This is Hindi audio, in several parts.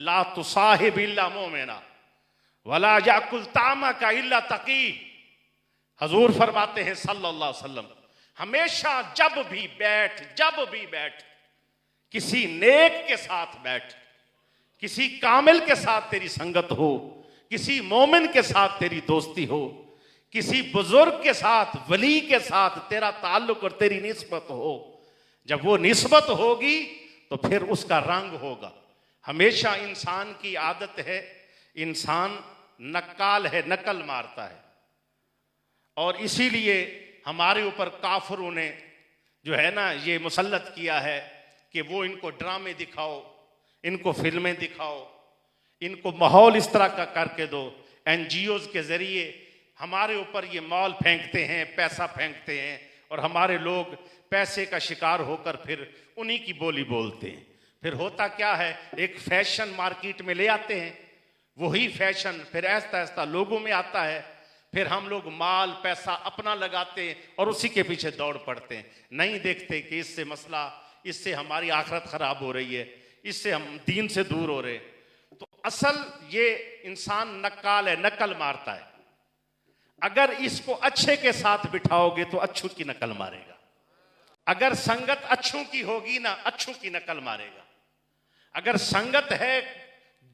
ला तुसाहिब इल्ला मोमिना वला याकुल तामा का इल्ला तकी। हजूर फरमाते हैं सल्लल्लाहु अलैहि वसल्लम, हमेशा जब भी बैठ किसी नेक के साथ बैठ, किसी कामिल के साथ तेरी संगत हो, किसी मोमिन के साथ तेरी दोस्ती हो, किसी बुजुर्ग के साथ, वली के साथ तेरा ताल्लुक और तेरी निस्बत हो, जब वो निस्बत होगी तो फिर उसका रंग होगा। हमेशा इंसान की आदत है, इंसान नक्काल है, नकल मारता है, और इसीलिए हमारे ऊपर काफिरों ने जो है ना ये मुसल्लत किया है कि वो इनको ड्रामे दिखाओ, इनको फिल्में दिखाओ, इनको माहौल इस तरह का करके दो। एनजीओज के जरिए हमारे ऊपर ये मॉल फेंकते हैं, पैसा फेंकते हैं, और हमारे लोग पैसे का शिकार होकर फिर उन्हीं की बोली बोलते हैं। फिर होता क्या है, एक फैशन मार्केट में ले आते हैं, वही फैशन फिर ऐसा ऐसा लोगों में आता है, फिर हम लोग माल पैसा अपना लगाते हैं और उसी के पीछे दौड़ पड़ते हैं। नहीं देखते कि इससे मसला, इससे हमारी आखिरत खराब हो रही है, इससे हम दीन से दूर हो रहे हैं। तो असल ये इंसान नक्काल है, नकल मारता है। अगर इसको अच्छे के साथ बिठाओगे तो अच्छों की नकल मारेगा, अगर संगत अच्छों की होगी ना, अच्छों की नकल मारेगा। अगर संगत है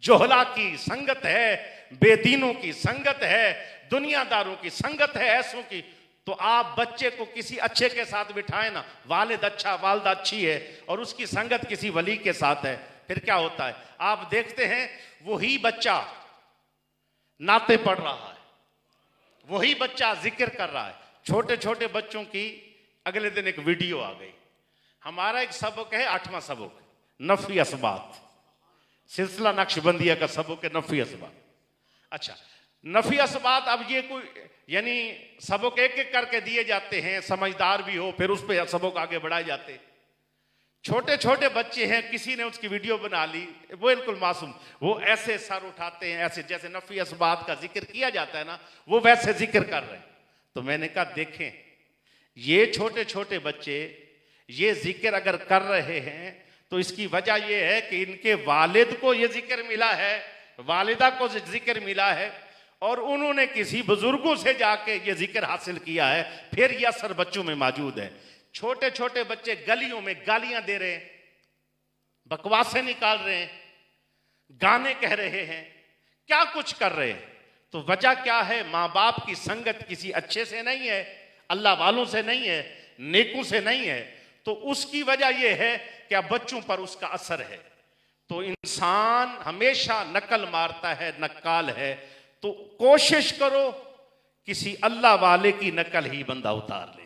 जोहला की, संगत है बेदीनों की, संगत है दुनियादारों की, संगत है ऐसों की, तो आप बच्चे को किसी अच्छे के साथ बिठाएं ना, वालिद अच्छा, वालदा अच्छी है, और उसकी संगत किसी वली के साथ है, फिर क्या होता है आप देखते हैं, वही बच्चा नाते पढ़ रहा है, वही बच्चा जिक्र कर रहा है। छोटे छोटे बच्चों की अगले दिन एक वीडियो आ गई। हमारा एक सबक है 8वां सबक, नफी असबात, सिलसिला नक्शबंदिया का सबक है नफी असबात। अच्छा, नफी असबात, अब ये कोई यानी सबक एक एक करके दिए जाते हैं, समझदार भी हो फिर उस पर सबक आगे बढ़ाए जाते हैं। छोटे छोटे बच्चे हैं, किसी ने उसकी वीडियो बना ली, वो बिल्कुल मासूम, वो ऐसे सर उठाते हैं, ऐसे जैसे नफी असबात का जिक्र किया जाता है ना, वो वैसे जिक्र कर रहे हैं। तो मैंने कहा देखें, ये छोटे छोटे बच्चे ये जिक्र अगर कर रहे हैं तो इसकी वजह ये है कि इनके वालिद को ये जिक्र मिला है, वालिदा को जिक्र मिला है, और उन्होंने किसी बुजुर्गों से जाके ये जिक्र हासिल किया है, फिर ये असर बच्चों में मौजूद है। छोटे छोटे बच्चे गलियों में गालियां दे रहे हैं, बकवासें निकाल रहे हैं, गाने कह रहे हैं, क्या कुछ कर रहे हैं। तो वजह क्या है, माँ बाप की संगत किसी अच्छे से नहीं है, अल्लाह वालों से नहीं है, नेकों से नहीं है, तो उसकी वजह यह है कि अब बच्चों पर उसका असर है। तो इंसान हमेशा नकल मारता है, नक्काल है, तो कोशिश करो किसी अल्लाह वाले की नकल ही बंदा उतार ले।